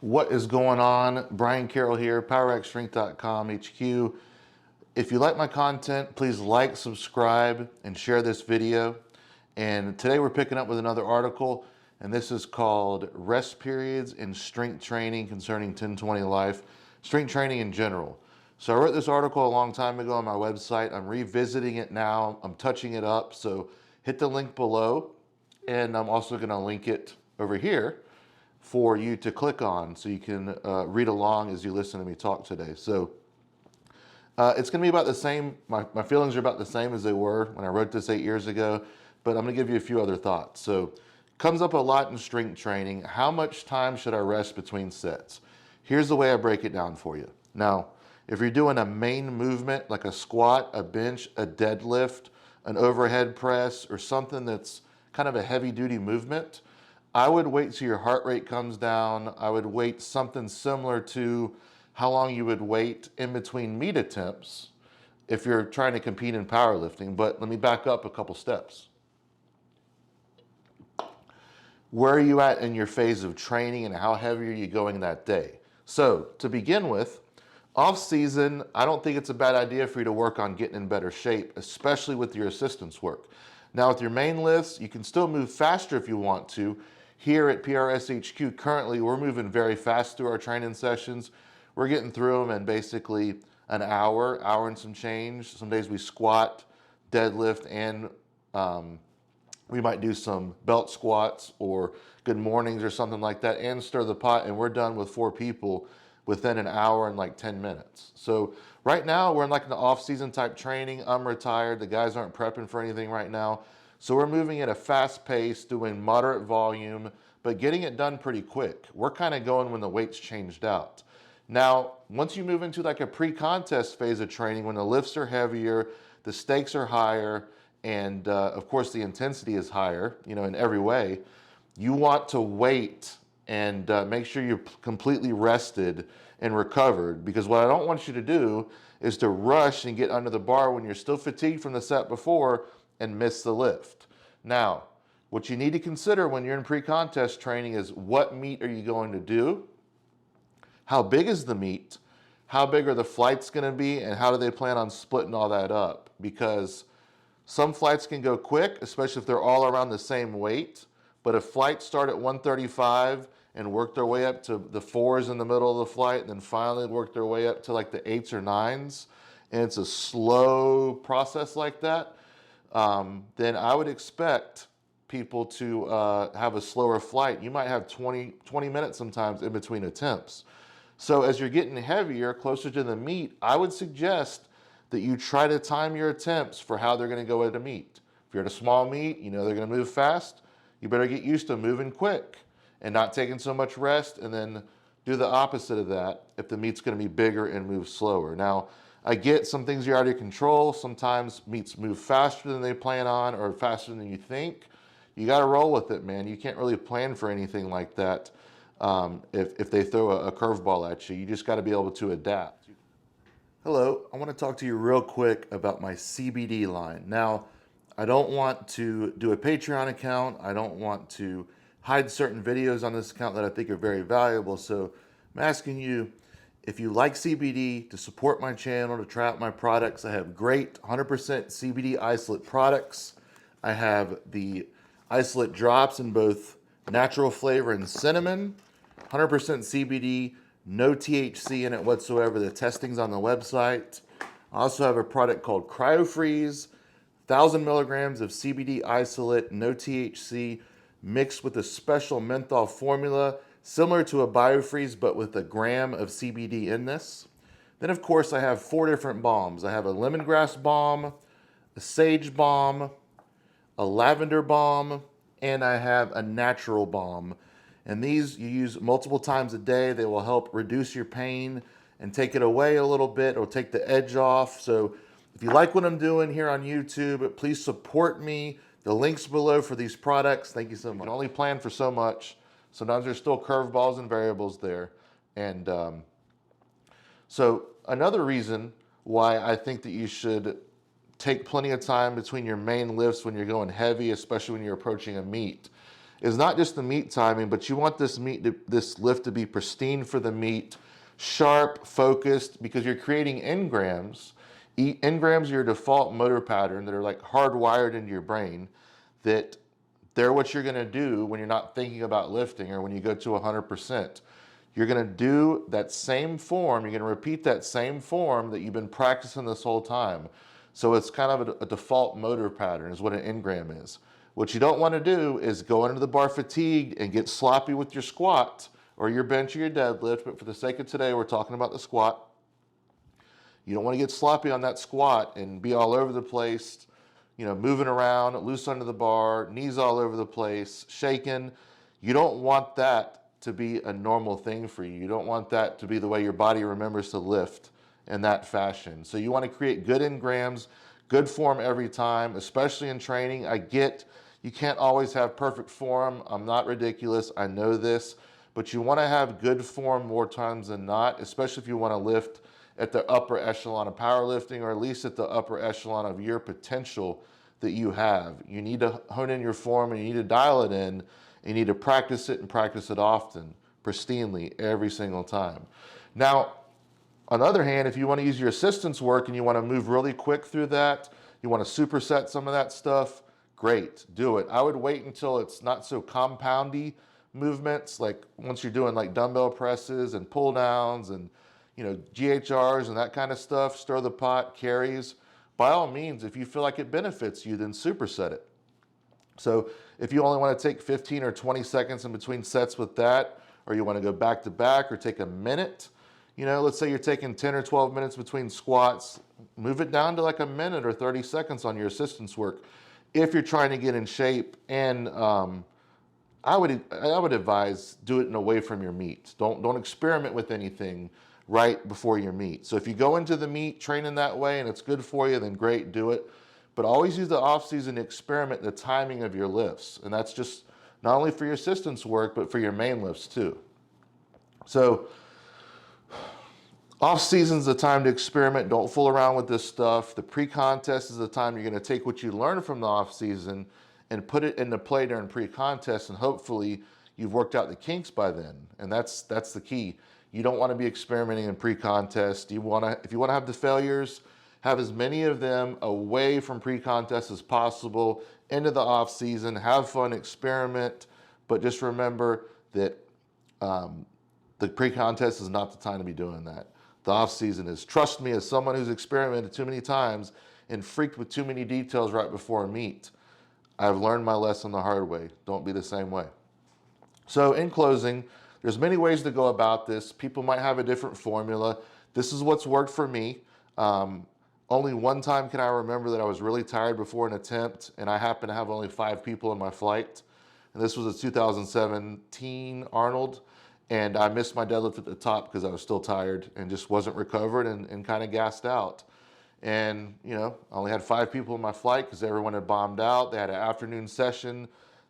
What is going on? Brian Carroll here, powerxstrength.com HQ. If you like my content, please like, subscribe, and share this video. And today we're picking up with another article, and this is called Rest Periods in Strength Training Concerning 1020 Life, Strength Training in General. So I wrote this article a long time ago on my website. I'm revisiting it now. I'm touching it up. So hit the link below, and I'm also going to link it over here for you to click on so you can read along as you listen to me talk today. So it's going to be about the same. My feelings are about the same as they were when I wrote this 8 years ago, but I'm going to give you a few other thoughts. So comes up a lot in strength training. How much time should I rest between sets? Here's the way I break it down for you. Now, if you're doing a main movement like a squat, a bench, a deadlift, an overhead press, or something that's kind of a heavy duty movement, I would wait till your heart rate comes down. I would wait something similar to how long you would wait in between meet attempts if you're trying to compete in powerlifting. But let me back up a couple steps. Where are you at in your phase of training and how heavy are you going that day? So to begin with, off season, I don't think it's a bad idea for you to work on getting in better shape, especially with your assistance work. Now with your main lifts, you can still move faster if you want to. Here at PRSHQ, currently, we're moving very fast through our training sessions. We're getting through them in basically an hour and some change. Some days we squat, deadlift, and we might do some belt squats or good mornings or something like that and stir the pot, and we're done with 4 people within an hour and like 10 minutes. So right now, we're in like an off-season type training. I'm retired. The guys aren't prepping for anything right now. So we're moving at a fast pace, doing moderate volume, but getting it done pretty quick. We're kind of going when the weight's changed out. Now, once you move into like a pre-contest phase of training, when the lifts are heavier, the stakes are higher, and of course the intensity is higher, in every way, you want to wait and make sure you're completely rested and recovered, because what I don't want you to do is to rush and get under the bar when you're still fatigued from the set before and miss the lift. Now, what you need to consider when you're in pre-contest training is what meet are you going to do? How big is the meet? How big are the flights going to be? And how do they plan on splitting all that up? Because some flights can go quick, especially if they're all around the same weight. But if flights start at 135 and work their way up to the 4s in the middle of the flight, and then finally work their way up to like the 8s or 9s, and it's a slow process like that, then I would expect people to have a slower flight. You might have 20 minutes sometimes in between attempts. So as you're getting heavier, closer to the meet, I would suggest that you try to time your attempts for how they're going to go at a meet. If you're at a small meet, they're going to move fast. You better get used to moving quick and not taking so much rest, and then do the opposite of that if the meet's going to be bigger and move slower. Now, I get some things you're out of control. Sometimes meets move faster than they plan on or faster than you think. You got to roll with it, man. You can't really plan for anything like that if they throw a curveball at you. You just got to be able to adapt. Hello, I want to talk to you real quick about my CBD line. Now, I don't want to do a Patreon account. I don't want to hide certain videos on this account that I think are very valuable. So I'm asking you, if you like CBD, to support my channel, to try out my products. I have great 100% CBD isolate products. I have the isolate drops in both natural flavor and cinnamon, 100% CBD, no THC in it whatsoever. The testing's on the website. I also have a product called CryoFreeze, 1,000 milligrams of CBD isolate, no THC, mixed with a special menthol formula, similar to a BioFreeze, but with a gram of CBD in this. Then, of course, I have 4 different balms. I have a lemongrass balm, a sage balm, a lavender balm, and I have a natural balm. And these you use multiple times a day. They will help reduce your pain and take it away a little bit, or take the edge off. So if you like what I'm doing here on YouTube, please support me. The link's below for these products. Thank you so much. You can only plan for so much. Sometimes there's still curveballs and variables there. And so another reason why I think that you should take plenty of time between your main lifts when you're going heavy, especially when you're approaching a meet, is not just the meet timing, but you want this lift to be pristine for the meet, sharp, focused, because you're creating engrams. Engrams are your default motor pattern that are like hardwired into your brain, that they're what you're gonna do when you're not thinking about lifting or when you go to 100%. You're gonna do that same form, you're gonna repeat that same form that you've been practicing this whole time. So it's kind of a default motor pattern is what an engram is. What you don't wanna do is go into the bar fatigued and get sloppy with your squat or your bench or your deadlift, but for the sake of today, we're talking about the squat. You don't wanna get sloppy on that squat and be all over the place, moving around, loose under the bar, knees all over the place, shaking. You don't want that to be a normal thing for you. You don't want that to be the way your body remembers to lift in that fashion. So you want to create good engrams, good form every time, especially in training. I get you can't always have perfect form. I'm not ridiculous. I know this, but you want to have good form more times than not, especially if you want to lift at the upper echelon of powerlifting, or at least at the upper echelon of your potential that you have. You need to hone in your form and you need to dial it in. You need to practice it and practice it often, pristinely, every single time. Now, on the other hand, if you want to use your assistance work and you want to move really quick through that, you want to superset some of that stuff, great, do it. I would wait until it's not so compoundy movements, like once you're doing like dumbbell presses and pull downs and GHRs and that kind of stuff, stir the pot, carries. By all means, if you feel like it benefits you, then superset it. So if you only want to take 15 or 20 seconds in between sets with that, or you want to go back to back or take a minute, let's say you're taking 10 or 12 minutes between squats, move it down to like a minute or 30 seconds on your assistance work. If you're trying to get in shape, and I would advise do it away from your meet. Don't experiment with anything right before your meet. So if you go into the meet training that way and it's good for you, then great, do it. But always use the off season to experiment the timing of your lifts. And that's just not only for your assistance work, but for your main lifts too. So off season's the time to experiment. Don't fool around with this stuff. The pre-contest is the time you're gonna take what you learn from the off season and put it into play during pre-contest, and hopefully you've worked out the kinks by then. And that's the key. You don't want to be experimenting in pre-contest. If you want to have the failures, have as many of them away from pre-contest as possible into the off season. Have fun, experiment, but just remember that the pre-contest is not the time to be doing that. The off season is. Trust me, as someone who's experimented too many times and freaked with too many details right before a meet, I've learned my lesson the hard way. Don't be the same way. So in closing, there's many ways to go about this. People might have a different formula. This is what's worked for me. Only one time can I remember that I was really tired before an attempt, and I happened to have only 5 people in my flight. And this was a 2017 Arnold, and I missed my deadlift at the top because I was still tired and just wasn't recovered and kind of gassed out. And I only had 5 people in my flight because everyone had bombed out. They had an afternoon session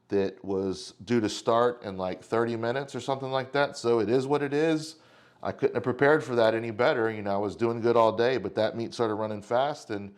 that was due to start in like 30 minutes or something like that. So it is what it is. I couldn't have prepared for that any better. I was doing good all day, but that meet started running fast, and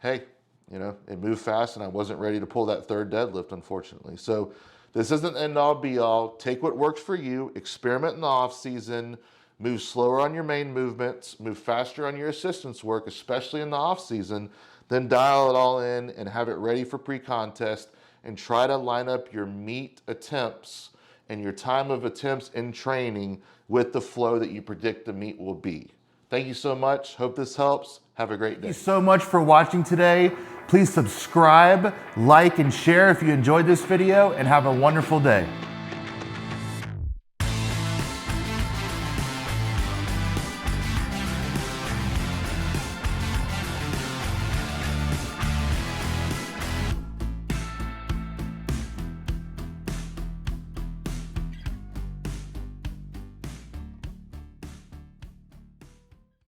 hey, it moved fast, and I wasn't ready to pull that third deadlift, unfortunately. So this isn't end all be all. Take what works for you, experiment in the off season, move slower on your main movements, move faster on your assistance work, especially in the off season, then dial it all in and have it ready for pre-contest, and try to line up your meet attempts and your time of attempts in training with the flow that you predict the meet will be. Thank you so much. Hope this helps. Have a great day. Thank you so much for watching today. Please subscribe, like, and share if you enjoyed this video, and have a wonderful day.